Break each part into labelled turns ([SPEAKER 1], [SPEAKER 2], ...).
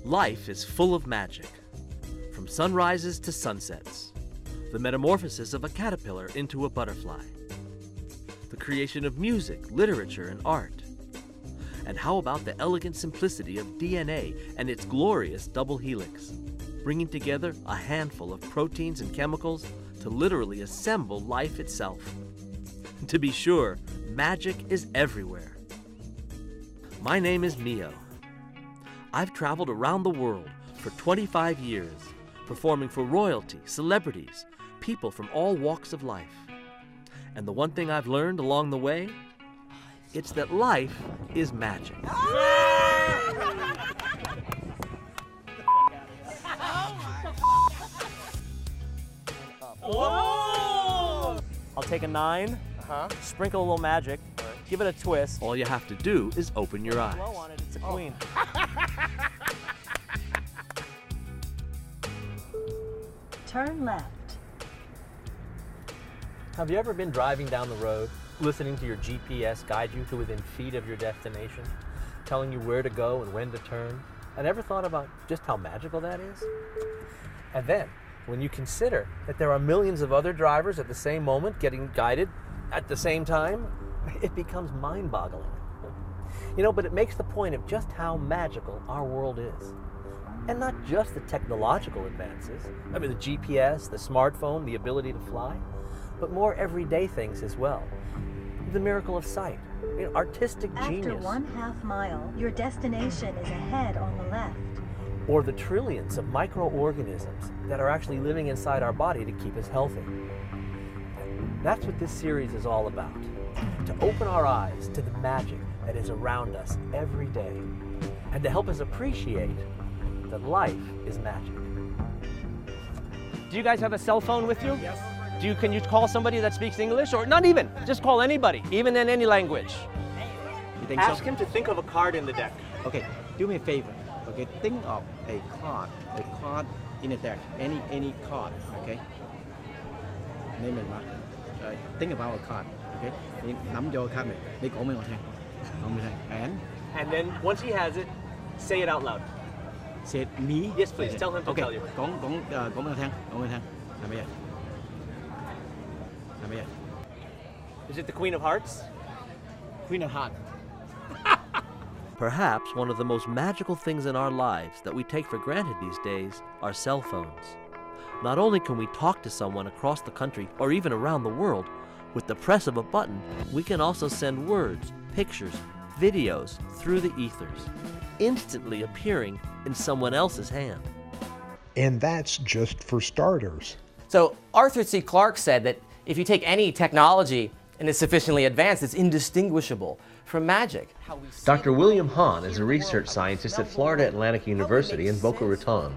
[SPEAKER 1] Life is full of magic, from sunrises to sunsets, the metamorphosis of a caterpillar into a butterfly, the creation of music, literature, and art. And how about the elegant simplicity of DNA and its glorious double helix, bringing together a handful of proteins and chemicals to literally assemble life itself. To be sure, magic is everywhere. My name is Mio. I've traveled around the world for 25 years, performing for royalty, celebrities, people from all walks of life. And the one thing I've learned along the way, it's that life is magic.
[SPEAKER 2] Whoa! I'll take a 9, sprinkle a little magic, give it a twist.
[SPEAKER 1] All you have to do is open your eyes.
[SPEAKER 2] Blow on it, it's a queen.
[SPEAKER 3] Turn left.
[SPEAKER 2] Have you ever been driving down the road, listening to your GPS guide you to within feet of your destination, telling you where to go and when to turn, and ever thought about just how magical that is? And then, when you consider that there are millions of other drivers at the same moment getting guided at the same time, it becomes mind-boggling. But it makes the point of just how magical our world is. And not just the technological advances, the GPS, the smartphone, the ability to fly, but more everyday things as well. The miracle of sight, artistic genius.
[SPEAKER 3] After 1/2 mile, your destination is ahead on the left.
[SPEAKER 2] Or the trillions of microorganisms that are actually living inside our body to keep us healthy. That's what this series is all about. To open our eyes to the magic that is around us every day, and to help us appreciate that life is magic. Do you guys have a cell phone with you? Yes. Can you call somebody that speaks English, or not even? Just call anybody, even in any language.
[SPEAKER 4] You think
[SPEAKER 2] Ask
[SPEAKER 4] so?
[SPEAKER 2] him to think of a card in the deck.
[SPEAKER 4] Okay, do me a favor. Okay, think of a card in the deck, any card. Okay. Name it. Think about a card. Okay. 你諗咗個 card 未？你講俾我聽，講俾我聽。
[SPEAKER 2] And then once he has it, say it out loud.
[SPEAKER 4] Say me.
[SPEAKER 2] Yes, please. Tell him to tell you.
[SPEAKER 4] 講俾我聽，講俾我聽，係乜嘢？係乜嘢
[SPEAKER 2] Is it the Queen of Hearts?？Queen
[SPEAKER 4] of Hearts.
[SPEAKER 1] Perhaps one of the most magical things in our lives that we take for granted these days are cell phones. Not only can we talk to someone across the country or even around the world, with the press of a button, we can also send words, pictures, videos through the ethers, instantly appearing in someone else's hand.
[SPEAKER 5] And that's just for starters.
[SPEAKER 6] So Arthur C. Clarke said that if you take any technology and it's sufficiently advanced, it's indistinguishable from magic.
[SPEAKER 1] Dr. William Hahn is a research scientist at Florida Atlantic University in Boca Raton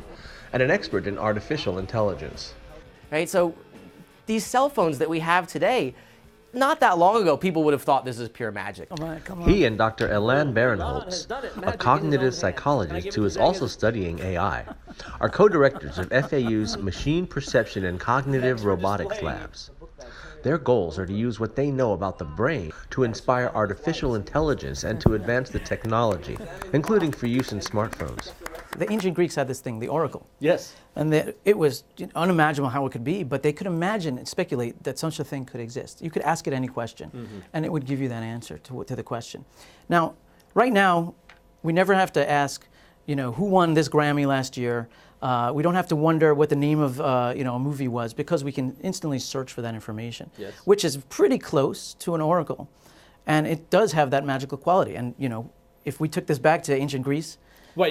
[SPEAKER 1] and an expert in artificial intelligence.
[SPEAKER 6] Right? So these cell phones that we have today, not that long ago, people would have thought this is pure magic.
[SPEAKER 1] Come on. He and Dr. Elan Barinholtz, a cognitive psychologist who is also studying AI, are co-directors of FAU's Machine Perception and Cognitive Robotics Labs. Their goals are to use what they know about the brain to inspire artificial intelligence and to advance the technology, including for use in smartphones.
[SPEAKER 7] The ancient Greeks had this thing, the oracle.
[SPEAKER 2] Yes.
[SPEAKER 7] And it was unimaginable how it could be, but they could imagine and speculate that such a thing could exist. You could ask it any question, and it would give you that answer to the question. Now, right now, we never have to ask, who won this Grammy last year. We don't have to wonder what the name of a movie was, because we can instantly search for that information, which is pretty close to an oracle. And it does have that magical quality. And if we took this back to ancient Greece,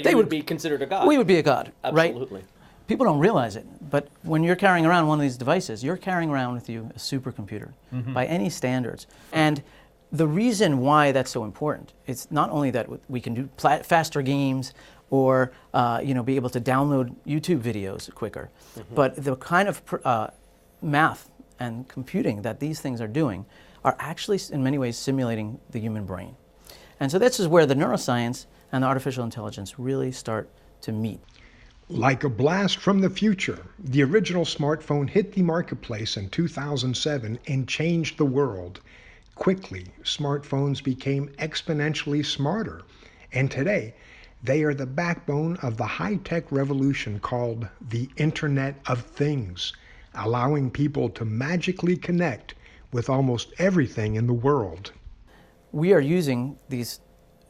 [SPEAKER 2] they would be considered a god.
[SPEAKER 7] We would be a god,
[SPEAKER 2] Absolutely.
[SPEAKER 7] right? People don't realize it, but when you're carrying around one of these devices, you're carrying around with you a supercomputer by any standards. And the reason why that's so important, it's not only that we can do faster games or be able to download YouTube videos quicker, but the kind of math and computing that these things are doing are actually in many ways simulating the human brain. And so this is where the neuroscience and the artificial intelligence really start to meet.
[SPEAKER 5] Like a blast from the future, the original smartphone hit the marketplace in 2007 and changed the world. Quickly, smartphones became exponentially smarter. And today, They are the backbone of the high-tech revolution called the Internet of Things, allowing people to magically connect with almost everything in the world.
[SPEAKER 7] We are using these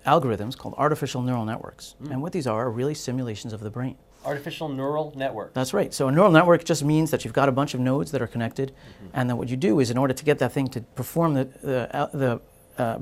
[SPEAKER 7] algorithms called artificial neural networks. And what these are really simulations of the brain.
[SPEAKER 2] Artificial neural network.
[SPEAKER 7] That's right. So a neural network just means that you've got a bunch of nodes that are connected, and then what you do is, in order to get that thing to perform the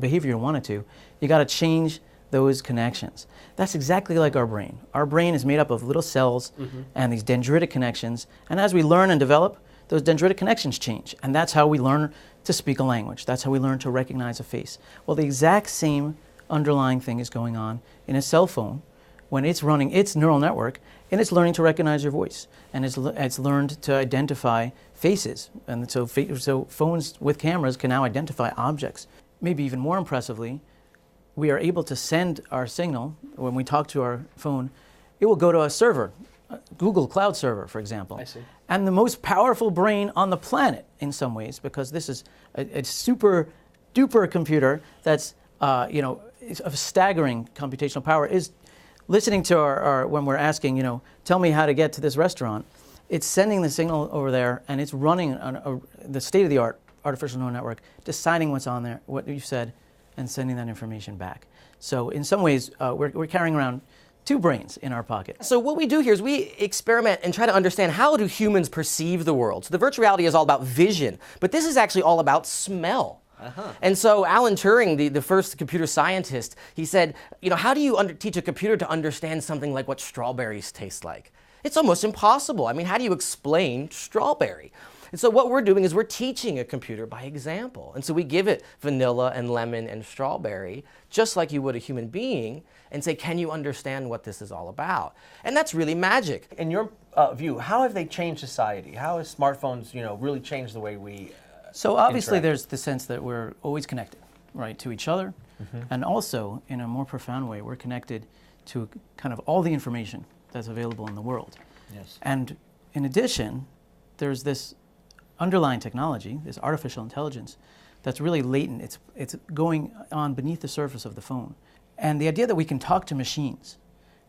[SPEAKER 7] behavior you want it to, you got to change those connections. That's exactly like our brain. Our brain is made up of little cells and these dendritic connections, and as we learn and develop, those dendritic connections change, and that's how we learn to speak a language. That's how we learn to recognize a face. Well, the exact same underlying thing is going on in a cell phone when it's running its neural network, and it's learning to recognize your voice, and it's learned to identify faces. And so phones with cameras can now identify objects. Maybe even more impressively, we are able to send our signal, when we talk to our phone, it will go to a server, a Google Cloud server, for example.
[SPEAKER 2] I see.
[SPEAKER 7] And the most powerful brain on the planet, in some ways, because this is a super duper computer that's of staggering computational power, is listening to our when we're asking, tell me how to get to this restaurant. It's sending the signal over there, and it's running on the state-of-the-art artificial neural network, deciding what's on there, what you've said, and sending that information back. So in some ways, we're carrying around two brains in our pocket.
[SPEAKER 6] So what we do here is we experiment and try to understand, how do humans perceive the world? So the virtual reality is all about vision, but this is actually all about smell. And so Alan Turing, the first computer scientist, he said, how do you teach a computer to understand something like what strawberries taste like? It's almost impossible. I mean, how do you explain strawberry? And so what we're doing is we're teaching a computer by example. And so we give it vanilla and lemon and strawberry, just like you would a human being, and say, can you understand what this is all about? And that's really magic.
[SPEAKER 2] In your view, how have they changed society? How has smartphones, really changed the way we
[SPEAKER 7] So obviously
[SPEAKER 2] interact?
[SPEAKER 7] there's the sense that we're always connected, right, to each other. And also, in a more profound way, we're connected to kind of all the information that's available in the world.
[SPEAKER 2] Yes.
[SPEAKER 7] And in addition, there's this underlying technology, this artificial intelligence, that's really latent. It's going on beneath the surface of the phone. And the idea that we can talk to machines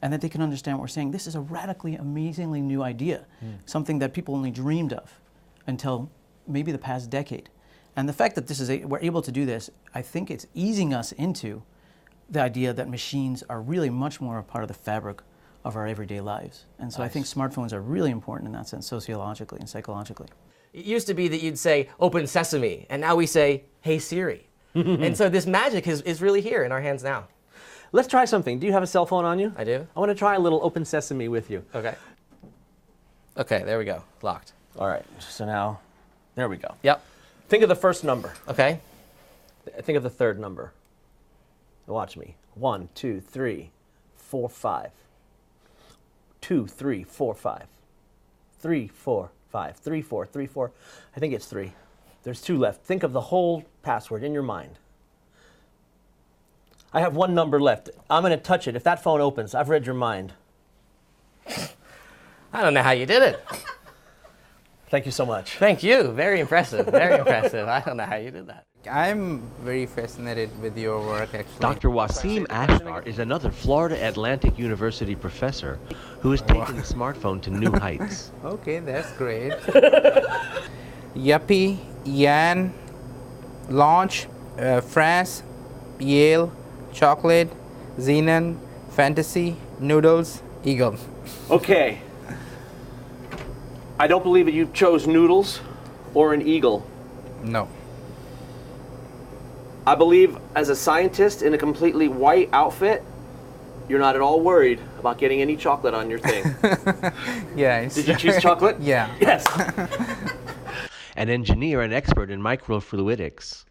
[SPEAKER 7] and that they can understand what we're saying, this is a radically, amazingly new idea, something that people only dreamed of until maybe the past decade. And the fact that we're able to do this, I think it's easing us into the idea that machines are really much more a part of the fabric of our everyday lives. And so I think smartphones are really important in that sense, sociologically and psychologically.
[SPEAKER 6] It used to be that you'd say, open sesame, and now we say, hey Siri. And so this magic is really here in our hands now.
[SPEAKER 2] Let's try something. Do you have a cell phone on you?
[SPEAKER 6] I do.
[SPEAKER 2] I want to try a little open sesame with you.
[SPEAKER 6] Okay. Okay, there we go, locked.
[SPEAKER 2] All right, so now, there we go.
[SPEAKER 6] Yep.
[SPEAKER 2] Think of the first number.
[SPEAKER 6] Okay.
[SPEAKER 2] Think of the third number. Watch me. 1, 2, 3, 4, 5. 2, 3, 4, 5. 3, 4, 5. 3, 4, 3, 4. I think it's 3. There's 2 left. Think of the whole password in your mind. I have 1 number left. I'm going to touch it. If that phone opens, I've read your mind.
[SPEAKER 6] I don't know how you did it.
[SPEAKER 2] Thank you so much.
[SPEAKER 6] Thank you. Very impressive. Very impressive. I don't know how you did that.
[SPEAKER 8] I'm very fascinated with your work, actually.
[SPEAKER 1] Dr. Wasim Ashtar is another Florida Atlantic University professor who has taken the smartphone to new heights.
[SPEAKER 8] Okay, that's great. Yuppie, Yan, Launch, France, Yale, Chocolate, Xenon, Fantasy, Noodles, Eagle.
[SPEAKER 2] Okay. I don't believe that you chose noodles or an eagle.
[SPEAKER 8] No.
[SPEAKER 2] I believe as a scientist in a completely white outfit, you're not at all worried about getting any chocolate on your thing.
[SPEAKER 8] Yeah.
[SPEAKER 2] Did you choose chocolate?
[SPEAKER 8] Yeah.
[SPEAKER 2] Yes.
[SPEAKER 1] An engineer and expert in microfluidics.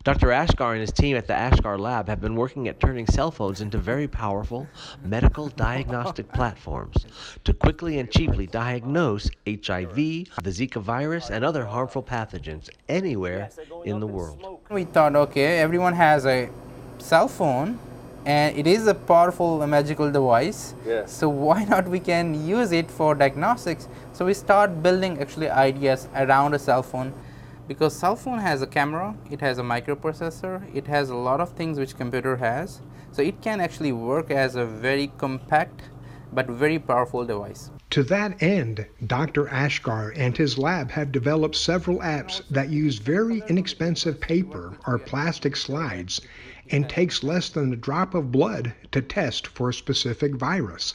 [SPEAKER 1] Dr. Ashgar and his team at the Ashgar Lab have been working at turning cell phones into very powerful medical diagnostic platforms to quickly and cheaply diagnose HIV, the Zika virus, and other harmful pathogens anywhere in the world.
[SPEAKER 8] We thought, okay, everyone has a cell phone, and it is a powerful, magical device.
[SPEAKER 2] Yes.
[SPEAKER 8] So why not we can use it for diagnostics? So we start building actually ideas around a cell phone. Because cell phone has a camera, it has a microprocessor, it has a lot of things which computer has. So it can actually work as a very compact but very powerful device.
[SPEAKER 5] To that end, Dr. Ashgar and his lab have developed several apps that use very inexpensive paper or plastic slides and takes less than a drop of blood to test for a specific virus.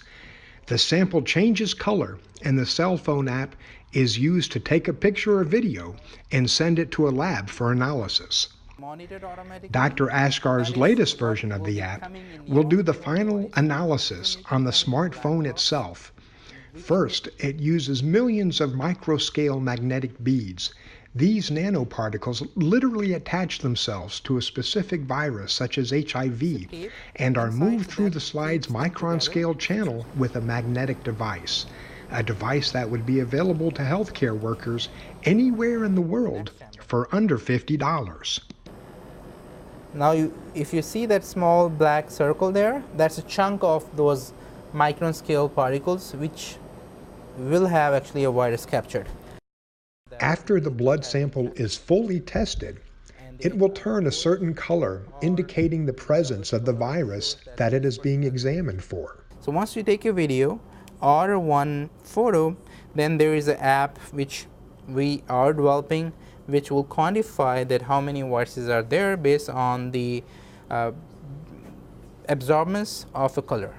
[SPEAKER 5] The sample changes color, and the cell phone app is used to take a picture or video and send it to a lab for analysis. Dr. Ashgar's latest version of the app will do the final analysis on the smartphone itself. First, it uses millions of microscale magnetic beads. These nanoparticles literally attach themselves to a specific virus such as HIV and are moved through the slide's micron-scale channel with a magnetic device, a device that would be available to healthcare workers anywhere in the world for under $50.
[SPEAKER 8] Now if you see that small black circle there, that's a chunk of those micron scale particles which will have actually a virus captured.
[SPEAKER 5] After the blood sample is fully tested, it will turn a certain color indicating the presence of the virus that it is being examined for.
[SPEAKER 8] So once you take a video or one photo, then there is an app which we are developing which will quantify that how many viruses are there based on the absorbance of a color.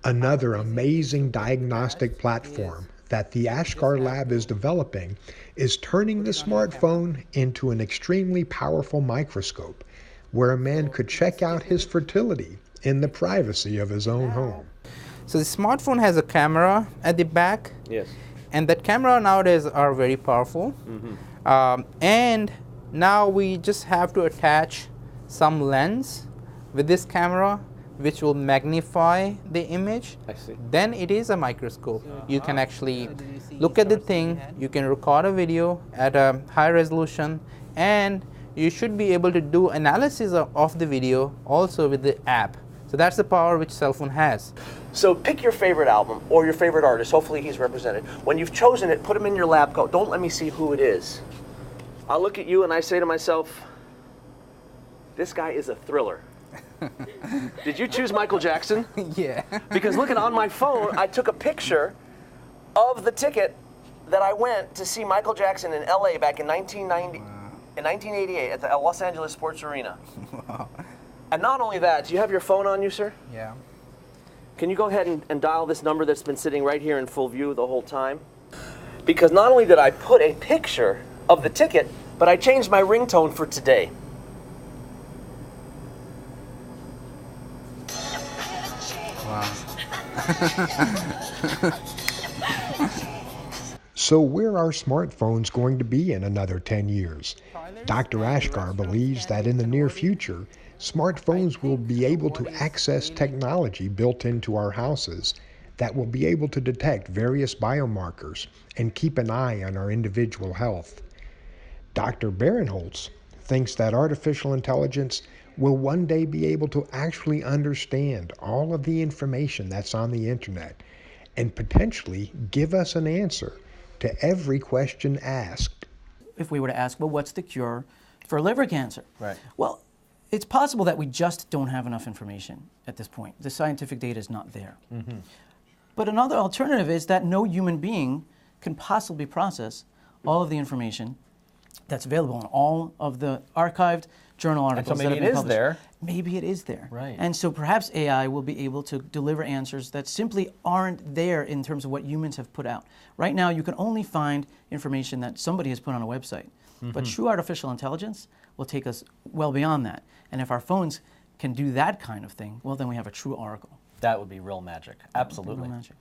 [SPEAKER 5] Another amazing diagnostic platform that the Ashgar lab is developing is turning the smartphone into an extremely powerful microscope where a man could check out his fertility in the privacy of his own home.
[SPEAKER 8] So the smartphone has a camera at the back.
[SPEAKER 2] Yes.
[SPEAKER 8] And that camera nowadays are very powerful. And now we just have to attach some lens with this camera which will magnify the image.
[SPEAKER 2] I see.
[SPEAKER 8] Then it is a microscope. You can actually look at the thing, you can record a video at a high resolution, and you should be able to do analysis of the video also with the app. So that's the power which cell phone has.
[SPEAKER 1] So pick your favorite album or your favorite artist. Hopefully he's represented. When you've chosen it, put him in your lab coat. Don't let me see who it is. I'll look at you and I say to myself, this guy is a thriller. Did you choose Michael Jackson?
[SPEAKER 8] Yeah.
[SPEAKER 1] Because look at on my phone, I took a picture of the ticket that I went to see Michael Jackson in LA back in 1988 at the Los Angeles Sports Arena.
[SPEAKER 8] Wow.
[SPEAKER 1] And not only that, do you have your phone on you, sir?
[SPEAKER 8] Yeah.
[SPEAKER 1] Can you go ahead and dial this number that's been sitting right here in full view the whole time? Because not only did I put a picture of the ticket, but I changed my ringtone for today.
[SPEAKER 8] Wow.
[SPEAKER 5] So where are smartphones going to be in another 10 years? Dr. Ashgar believes that in the near future, smartphones will be able to access technology built into our houses that will be able to detect various biomarkers and keep an eye on our individual health. Dr. Barinholtz thinks that artificial intelligence will one day be able to actually understand all of the information that's on the internet and potentially give us an answer to every question asked.
[SPEAKER 7] If we were to ask, well, what's the cure for liver cancer?
[SPEAKER 2] Right.
[SPEAKER 7] Well, it's possible that we just don't have enough information at this point. The scientific data is not there. But another alternative is that no human being can possibly process all of the information that's available in all of the archived journal articles.
[SPEAKER 2] And so maybe it is there.
[SPEAKER 7] Maybe it is there.
[SPEAKER 2] Right.
[SPEAKER 7] And so perhaps AI will be able to deliver answers that simply aren't there in terms of what humans have put out. Right now, you can only find information that somebody has put on a website. But true artificial intelligence will take us well beyond that. And if our phones can do that kind of thing, well, then we have a true oracle.
[SPEAKER 2] That would be real magic. Absolutely.
[SPEAKER 7] Real magic.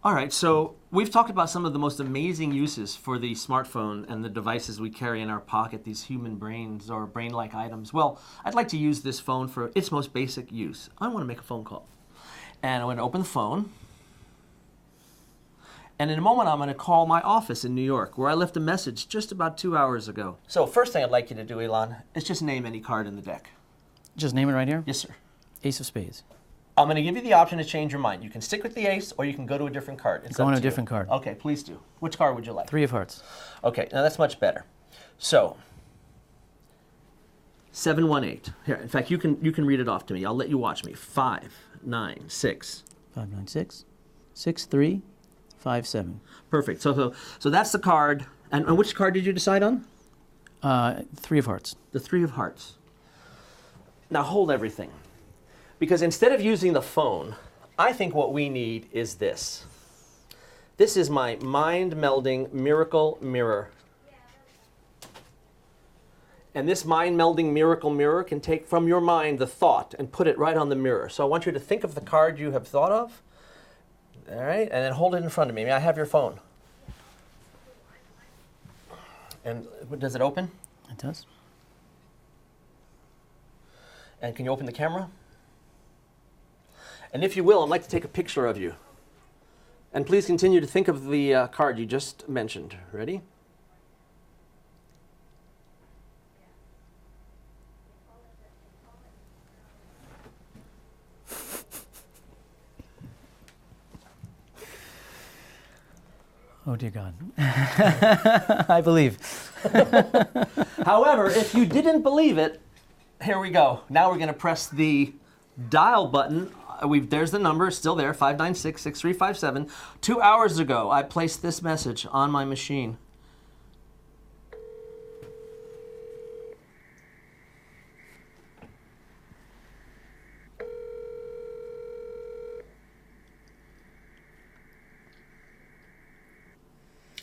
[SPEAKER 1] All right, so we've talked about some of the most amazing uses for the smartphone and the devices we carry in our pocket, these human brains or brain-like items. Well, I'd like to use this phone for its most basic use. I want to make a phone call. And I'm going to open the phone. And in a moment, I'm going to call my office in New York, where I left a message just about 2 hours ago. So first thing I'd like you to do, Elon, is just name any card in the deck.
[SPEAKER 7] Just name it right here?
[SPEAKER 1] Yes, sir.
[SPEAKER 7] Ace of spades.
[SPEAKER 1] I'm going to give you the option to change your mind. You can stick with the ace, or you can go to a different card. It's
[SPEAKER 7] Go
[SPEAKER 1] up
[SPEAKER 7] on
[SPEAKER 1] to
[SPEAKER 7] a
[SPEAKER 1] you.
[SPEAKER 7] different card.
[SPEAKER 1] Okay, please do. Which card would you like?
[SPEAKER 7] Three of hearts.
[SPEAKER 1] Okay, now that's much better. So,
[SPEAKER 2] 718. Here, in fact, you can read it off to me. I'll let you watch me. 596.
[SPEAKER 7] 596 6357.
[SPEAKER 2] Perfect. So that's the card. And which card did you decide on?
[SPEAKER 7] 3 of hearts.
[SPEAKER 2] The 3 of hearts. Now hold everything. Because instead of using the phone, I think what we need is this. This is my mind-melding miracle mirror. And this mind-melding miracle mirror can take from your mind the thought and put it right on the mirror. So I want you to think of the card you have thought of. All right, and then hold it in front of me. May I have your phone? And does it open?
[SPEAKER 7] It does.
[SPEAKER 2] And can you open the camera? And if you will, I'd like to take a picture of you. And please continue to think of the card you just mentioned. Ready?
[SPEAKER 7] Oh, dear God. I believe.
[SPEAKER 2] However, if you didn't believe it, here we go. Now we're going to press the dial button. There's the number, still there, 596-6357. 2 hours ago, I placed this message on my machine.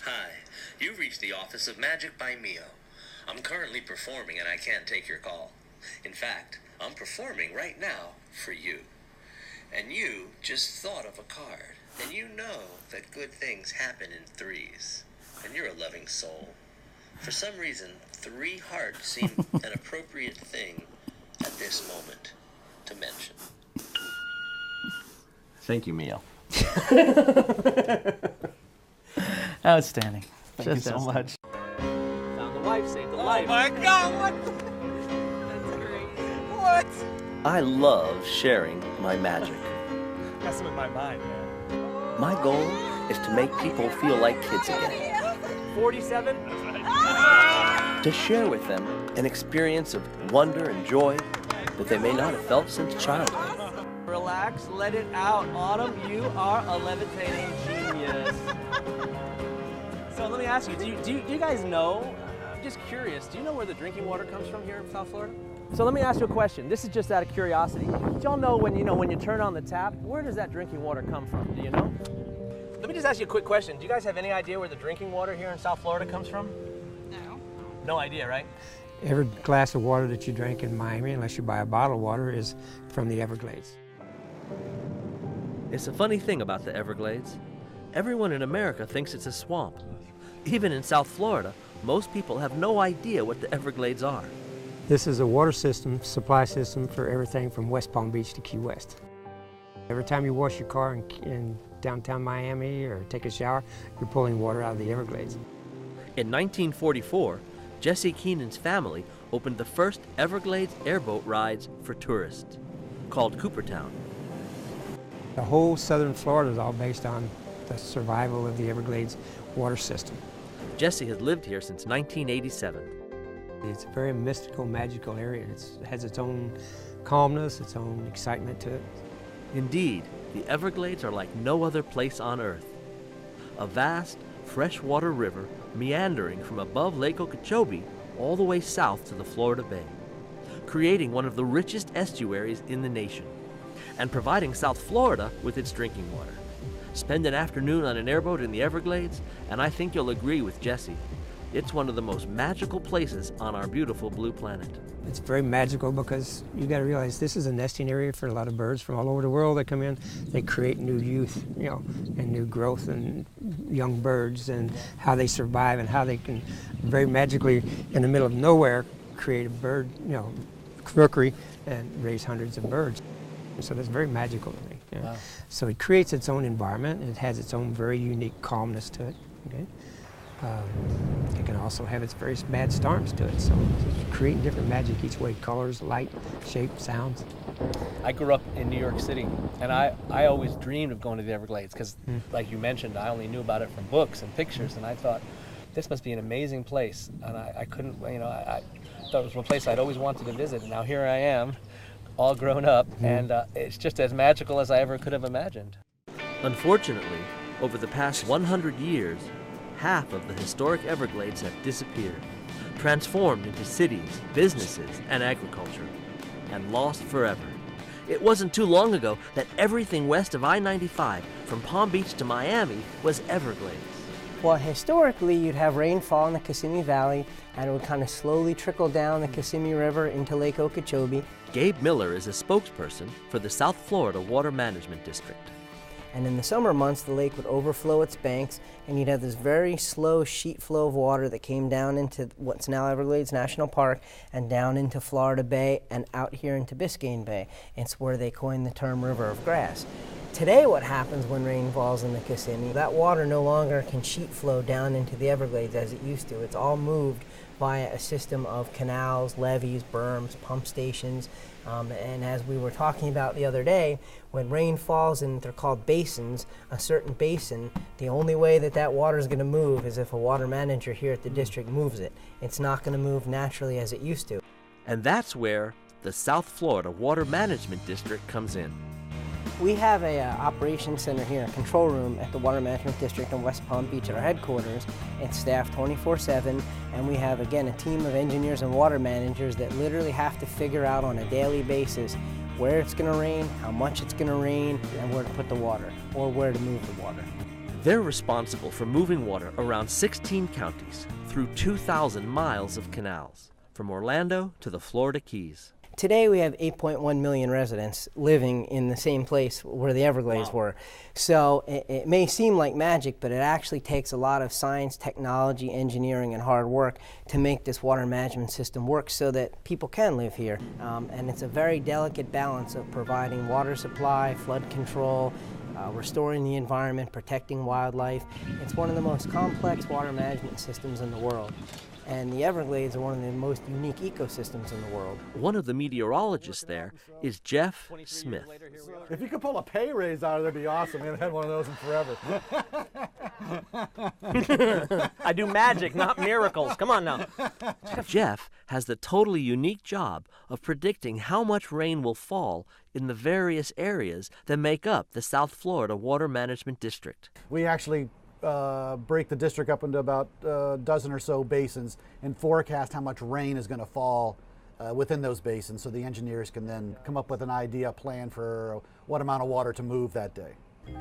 [SPEAKER 1] Hi, you've reached the office of Magic by Mio. I'm currently performing and I can't take your call. In fact, I'm performing right now for you. And you just thought of a card, and you know that good things happen in threes, and you're a loving soul. For some reason, 3 hearts seem an appropriate thing at this moment to mention.
[SPEAKER 2] Thank you, Mio.
[SPEAKER 7] Outstanding.
[SPEAKER 2] Thank you so much. Found the wife, saved the life.
[SPEAKER 9] Oh my God, what? That's great. What?
[SPEAKER 1] I love sharing my magic.
[SPEAKER 9] Messing with my mind, man.
[SPEAKER 1] My goal is to make people feel like kids again.
[SPEAKER 2] 47?
[SPEAKER 1] To share with them an experience of wonder and joy that they may not have felt since childhood.
[SPEAKER 2] Relax, let it out. Autumn, you are a levitating genius. So let me ask you, do you guys know, I'm just curious, do you know where the drinking water comes from here in South Florida? So let me ask you a question. This is just out of curiosity. Do y'all know when you turn on the tap, where does that drinking water come from? Do you know? Let me just ask you a quick question. Do you guys have any idea where the drinking water here in South Florida comes from?
[SPEAKER 10] No.
[SPEAKER 2] No idea, right?
[SPEAKER 11] Every glass of water that you drink in Miami, unless you buy a bottle of water, is from the Everglades.
[SPEAKER 1] It's a funny thing about the Everglades. Everyone in America thinks it's a swamp. Even in South Florida, most people have no idea what the Everglades are.
[SPEAKER 11] This is a water system, supply system for everything from West Palm Beach to Key West. Every time you wash your car in downtown Miami or take a shower, you're pulling water out of the Everglades.
[SPEAKER 1] In 1944, Jesse Keenan's family opened the first Everglades airboat rides for tourists, called Coopertown.
[SPEAKER 11] The whole southern Florida is all based on the survival of the Everglades water system.
[SPEAKER 1] Jesse has lived here since 1987.
[SPEAKER 11] It's a very mystical, magical area. It has its own calmness, its own excitement to it.
[SPEAKER 1] Indeed, the Everglades are like no other place on Earth. A vast, freshwater river meandering from above Lake Okeechobee all the way south to the Florida Bay, creating one of the richest estuaries in the nation, and providing South Florida with its drinking water. Spend an afternoon on an airboat in the Everglades, and I think you'll agree with Jesse. It's one of the most magical places on our beautiful blue planet.
[SPEAKER 11] It's very magical because you got to realize this is a nesting area for a lot of birds from all over the world that come in. They create new youth, and new growth and young birds and how they survive and how they can very magically, in the middle of nowhere, create a bird, rookery and raise hundreds of birds. So that's very magical to me.
[SPEAKER 2] Wow.
[SPEAKER 11] So it creates its own environment. It has its own very unique calmness to it. Okay? It can also have its very bad storms to it. So it's creating different magic each way: colors, light, shape, sounds.
[SPEAKER 2] I grew up in New York City, and I always dreamed of going to the Everglades because, like you mentioned, I only knew about it from books and pictures, and I thought, this must be an amazing place. And I couldn't, I thought it was one place I'd always wanted to visit. And now here I am, all grown up, and it's just as magical as I ever could have imagined.
[SPEAKER 1] Unfortunately, over the past 100 years, half of the historic Everglades have disappeared, transformed into cities, businesses, and agriculture, and lost forever. It wasn't too long ago that everything west of I-95, from Palm Beach to Miami, was Everglades.
[SPEAKER 10] Well, historically, you'd have rainfall in the Kissimmee Valley, and it would kind of slowly trickle down the Kissimmee River into Lake Okeechobee.
[SPEAKER 1] Gabe Miller is a spokesperson for the South Florida Water Management District.
[SPEAKER 10] And in the summer months, the lake would overflow its banks, and you'd have this very slow sheet flow of water that came down into what's now Everglades National Park, and down into Florida Bay, and out here into Biscayne Bay. It's where they coined the term River of Grass. Today, what happens when rain falls in the Kissimmee, that water no longer can sheet flow down into the Everglades as it used to. It's all moved via a system of canals, levees, berms, pump stations. And as we were talking about the other day, when rain falls in, they're called basins, a certain basin, the only way that that water is going to move is if a water manager here at the district moves it. It's not going to move naturally as it used to.
[SPEAKER 1] And that's where the South Florida Water Management District comes in.
[SPEAKER 10] We have a operations center here, a control room at the Water Management District in West Palm Beach at our headquarters. It's staffed 24/7, and we have, again, a team of engineers and water managers that literally have to figure out on a daily basis where it's going to rain, how much it's going to rain, and where to put the water, or where to move the water.
[SPEAKER 1] They're responsible for moving water around 16 counties through 2,000 miles of canals, from Orlando to the Florida Keys.
[SPEAKER 10] Today we have 8.1 million residents living in the same place where the Everglades were. So it may seem like magic, but it actually takes a lot of science, technology, engineering, and hard work to make this water management system work so that people can live here. And it's a very delicate balance of providing water supply, flood control, restoring the environment, protecting wildlife. It's one of the most complex water management systems in the world. And the Everglades are one of the most unique ecosystems in the world.
[SPEAKER 1] One of the meteorologists there is Jeff Smith.
[SPEAKER 12] If you could pull a pay raise out of there, that'd be awesome. I haven't had one of those in forever.
[SPEAKER 2] I do magic, not miracles. Come on now.
[SPEAKER 1] Jeff has the totally unique job of predicting how much rain will fall in the various areas that make up the South Florida Water Management District.
[SPEAKER 12] We actually break the district up into about a dozen or so basins and forecast how much rain is going to fall within those basins, so the engineers can then come up with an idea, plan for what amount of water to move that day.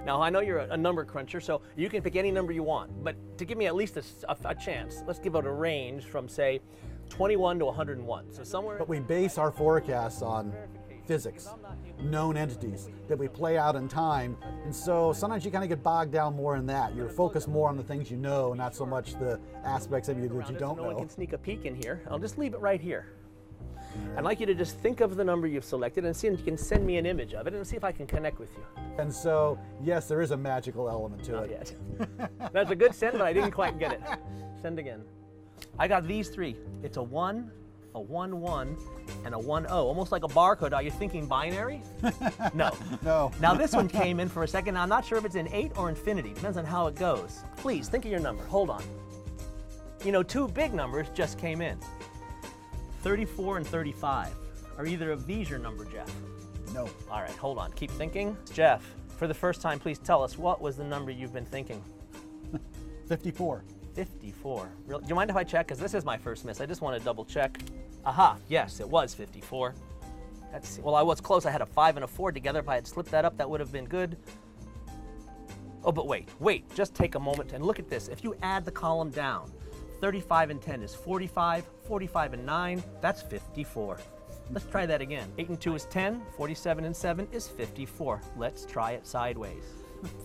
[SPEAKER 2] Now, I know you're a number cruncher, so you can pick any number you want, but to give me at least a chance, let's give out a range from, say, 21 to 101. So somewhere.
[SPEAKER 12] But we base our forecasts on physics, known entities that we play out in time, and so sometimes you kind of get bogged down more in that. You're focused more on the things you know, not so much the aspects of you that you don't know.
[SPEAKER 2] No one can sneak a peek in here. I'll just leave it right here. I'd like you to just think of the number you've selected and see if you can send me an image of it and see if I can connect with you.
[SPEAKER 12] And so, yes, there is a magical element to
[SPEAKER 2] Not
[SPEAKER 12] it.
[SPEAKER 2] Yet. That's a good send, but I didn't quite get it. Send again. I got these three. It's a 1, a 1, 1, and a 1, 0. Almost like a barcode. Are you thinking binary? No.
[SPEAKER 12] No.
[SPEAKER 2] Now this one came in for a second. Now, I'm not sure if it's in 8 or infinity. Depends on how it goes. Please, think of your number. Hold on. You know, two big numbers just came in. 34 and 35. Are either of these your number, Jeff?
[SPEAKER 12] No.
[SPEAKER 2] All right, hold on. Keep thinking. Jeff, for the first time, please tell us, what was the number you've been thinking?
[SPEAKER 12] 54.
[SPEAKER 2] 54. Do you mind if I check? Because this is my first miss. I just want to double check. Aha, yes, it was 54. Well, I was close. I had a 5 and a 4 together. If I had slipped that up, that would have been good. Oh, but wait. Just take a moment and look at this. If you add the column down, 35 and 10 is 45, 45 and 9, that's 54. Let's try that again. 8 and 2 is 10, 47 and 7 is 54. Let's try it sideways.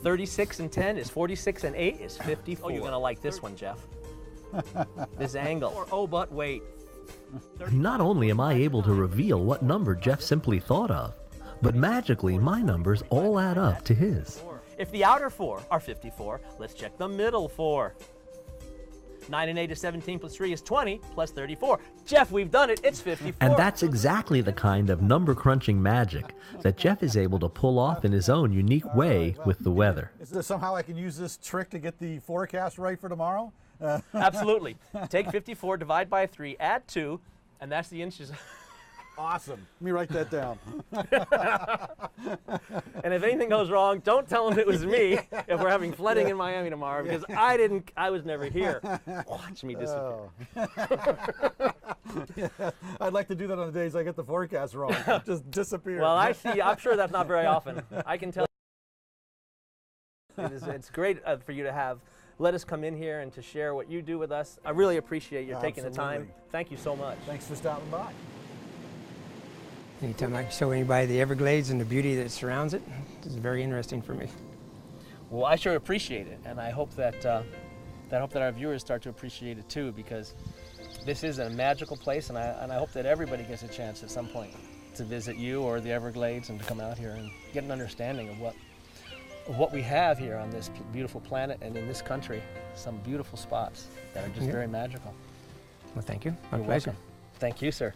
[SPEAKER 2] 36 and 10 is 46 and 8 is 54. Oh, you're gonna like this one, Jeff. This angle. Oh, but wait.
[SPEAKER 13] Not only am I able to reveal what number Jeff simply thought of, but magically my numbers all add up to his.
[SPEAKER 2] If the outer 4 are 54, let's check the middle 4. 9 and 8 is 17 plus 3 is 20 plus 34. Jeff, we've done it. It's 54.
[SPEAKER 13] And that's exactly the kind of number crunching magic that Jeff is able to pull off in his own unique way with the weather.
[SPEAKER 12] Is there somehow I can use this trick to get the forecast right for tomorrow?
[SPEAKER 2] Absolutely. Take 54, divide by 3, add 2, and that's the inches.
[SPEAKER 12] Awesome. Let me write that down.
[SPEAKER 2] And if anything goes wrong, don't tell them it was me if we're having flooding in Miami tomorrow, because I was never here. Watch me disappear.
[SPEAKER 12] I'd like to do that on the days I get the forecast wrong. Just disappear.
[SPEAKER 2] Well, I'm sure that's not very often. I can tell. It's great for you to have let us come in here and to share what you do with us. I really appreciate you taking the time. Thank you so much.
[SPEAKER 12] Thanks for stopping by.
[SPEAKER 11] Anytime I can show anybody the Everglades and the beauty that surrounds it, it's very interesting for me.
[SPEAKER 2] Well, I sure appreciate it, and I hope that our viewers start to appreciate it too, because this is a magical place, and I hope that everybody gets a chance at some point to visit you or the Everglades and to come out here and get an understanding of what we have here on this beautiful planet and in this country. Some beautiful spots that are just very magical.
[SPEAKER 11] Well, thank you. My
[SPEAKER 2] You're
[SPEAKER 11] pleasure.
[SPEAKER 2] welcome. Thank you, sir.